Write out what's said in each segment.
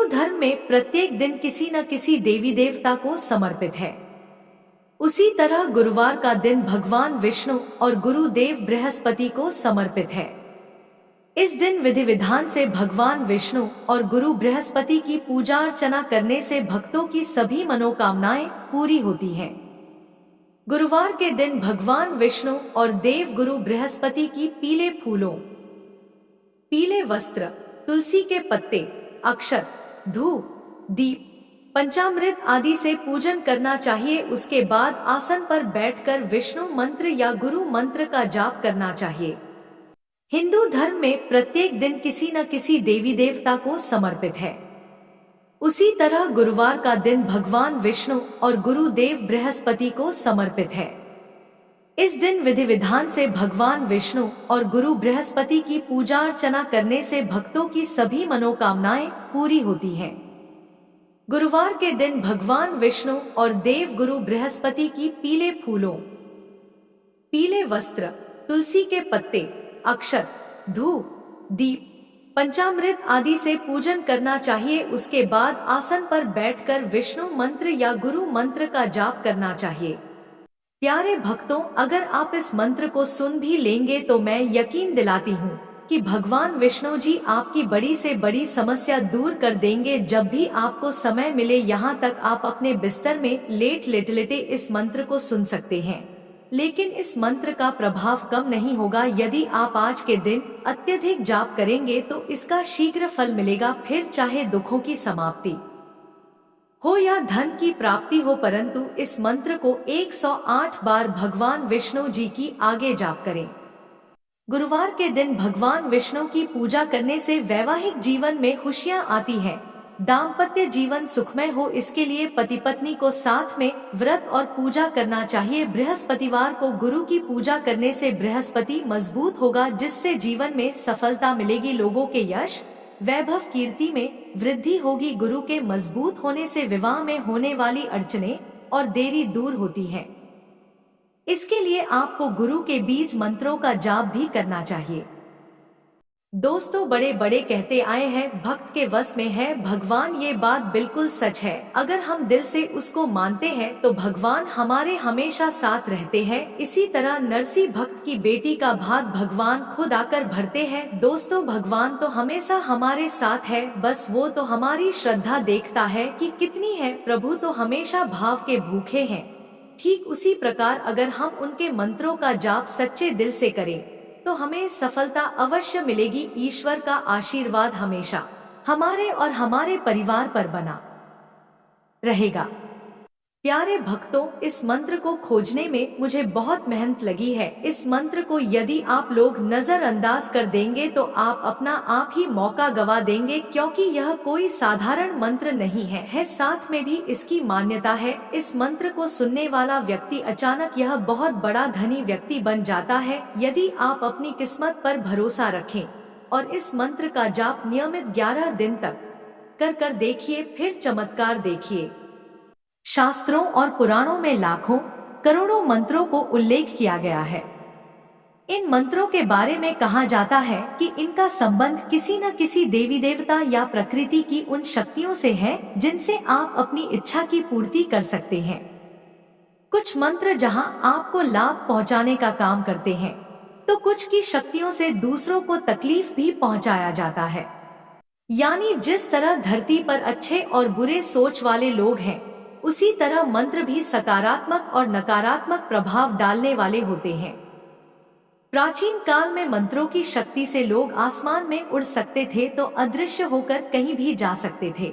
धर्म में प्रत्येक दिन किसी न किसी देवी देवता को समर्पित है। उसी तरह गुरुवार का दिन भगवान विष्णु और गुरुदेव बृहस्पति को समर्पित है। इस दिन विधि विधान से भगवान विष्णु और गुरु बृहस्पति की पूजा अर्चना करने से भक्तों की सभी मनोकामनाएं पूरी होती हैं। गुरुवार के दिन भगवान विष्णु और देव गुरु बृहस्पति की पीले फूलों, पीले वस्त्र, तुलसी के पत्ते, अक्षत, धूप, दीप, पंचामृत आदि से पूजन करना चाहिए। उसके बाद आसन पर बैठकर विष्णु मंत्र या गुरु मंत्र का जाप करना चाहिए। हिंदू धर्म में प्रत्येक दिन किसी न किसी देवी देवता को समर्पित है। उसी तरह गुरुवार का दिन भगवान विष्णु और गुरुदेव बृहस्पति को समर्पित है। इस दिन विधि विधान से भगवान विष्णु और गुरु बृहस्पति की पूजा अर्चना करने से भक्तों की सभी मनोकामनाएं पूरी होती हैं। गुरुवार के दिन भगवान विष्णु और देव गुरु बृहस्पति की पीले फूलों, पीले वस्त्र, तुलसी के पत्ते, अक्षत, धूप, दीप, पंचामृत आदि से पूजन करना चाहिए। उसके बाद आसन पर बैठकर विष्णु मंत्र या गुरु मंत्र का जाप करना चाहिए। प्यारे भक्तों, अगर आप इस मंत्र को सुन भी लेंगे तो मैं यकीन दिलाती हूँ कि भगवान विष्णु जी आपकी बड़ी से बड़ी समस्या दूर कर देंगे। जब भी आपको समय मिले, यहाँ तक आप अपने बिस्तर में लेटे इस मंत्र को सुन सकते हैं। लेकिन इस मंत्र का प्रभाव कम नहीं होगा। यदि आप आज के दिन अत्यधिक जाप करेंगे तो इसका शीघ्र फल मिलेगा। फिर चाहे दुखों की समाप्ति हो या धन की प्राप्ति हो, परंतु इस मंत्र को 108 बार भगवान विष्णु जी की आगे जाप करें। गुरुवार के दिन भगवान विष्णु की पूजा करने से वैवाहिक जीवन में खुशियां आती हैं। दाम्पत्य जीवन सुखमय हो, इसके लिए पति पत्नी को साथ में व्रत और पूजा करना चाहिए। बृहस्पतिवार को गुरु की पूजा करने से बृहस्पति मजबूत होगा, जिससे जीवन में सफलता मिलेगी। लोगों के यश, वैभव, कीर्ति में वृद्धि होगी। गुरु के मजबूत होने से विवाह में होने वाली अड़चनें और देरी दूर होती है। इसके लिए आपको गुरु के बीज मंत्रों का जाप भी करना चाहिए। दोस्तों, बड़े बड़े कहते आए हैं भक्त के वश में है भगवान। ये बात बिल्कुल सच है। अगर हम दिल से उसको मानते हैं तो भगवान हमारे हमेशा साथ रहते हैं। इसी तरह नरसी भक्त की बेटी का भाग भगवान खुद आकर भरते हैं। दोस्तों, भगवान तो हमेशा हमारे साथ है, बस वो तो हमारी श्रद्धा देखता है कि कितनी है। प्रभु तो हमेशा भाव के भूखे हैं। ठीक उसी प्रकार अगर हम उनके मंत्रों का जाप सच्चे दिल से करें तो हमें सफलता अवश्य मिलेगी। ईश्वर का आशीर्वाद हमेशा हमारे और हमारे परिवार पर बना रहेगा। प्यारे भक्तों, इस मंत्र को खोजने में मुझे बहुत मेहनत लगी है। इस मंत्र को यदि आप लोग नजरअंदाज कर देंगे तो आप अपना आप ही मौका गवा देंगे, क्योंकि यह कोई साधारण मंत्र नहीं है। साथ में भी इसकी मान्यता है। इस मंत्र को सुनने वाला व्यक्ति अचानक यह बहुत बड़ा धनी व्यक्ति बन जाता है। यदि आप अपनी किस्मत पर भरोसा रखें और इस मंत्र का जाप नियमित 11 दिन तक कर देखिए, फिर चमत्कार देखिए। शास्त्रों और पुराणों में लाखों करोड़ों मंत्रों को उल्लेख किया गया है। इन मंत्रों के बारे में कहा जाता है कि इनका संबंध किसी न किसी देवी देवता या प्रकृति की उन शक्तियों से है जिनसे आप अपनी इच्छा की पूर्ति कर सकते हैं। कुछ मंत्र जहां आपको लाभ पहुंचाने का काम करते हैं, तो कुछ की शक्तियों से दूसरों को तकलीफ भी पहुंचाया जाता है। यानी जिस तरह धरती पर अच्छे और बुरे सोच वाले लोग हैं, उसी तरह मंत्र भी सकारात्मक और नकारात्मक प्रभाव डालने वाले होते हैं। प्राचीन काल में मंत्रों की शक्ति से लोग आसमान में उड़ सकते थे तो अदृश्य होकर कहीं भी जा सकते थे।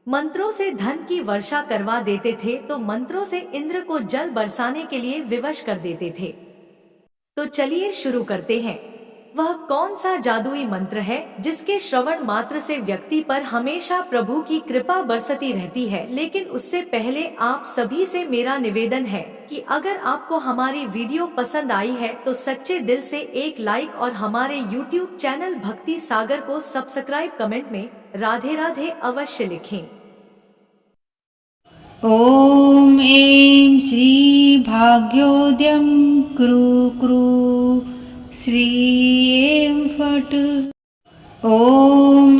मंत्रों से धन की वर्षा करवा देते थे तो मंत्रों से इंद्र को जल बरसाने के लिए विवश कर देते थे। तो चलिए शुरू करते हैं। वह कौन सा जादुई मंत्र है जिसके श्रवण मात्र से व्यक्ति पर हमेशा प्रभु की कृपा बरसती रहती है। लेकिन उससे पहले आप सभी से मेरा निवेदन है कि अगर आपको हमारी वीडियो पसंद आई है तो सच्चे दिल से एक लाइक और हमारे YouTube चैनल भक्ति सागर को सब्सक्राइब, कमेंट में राधे राधे अवश्य लिखें। ओम ऐं श्री भाग्योदयं कृ कृ श्री ऐं फट्। ओम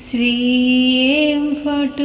श्री ऐं फट्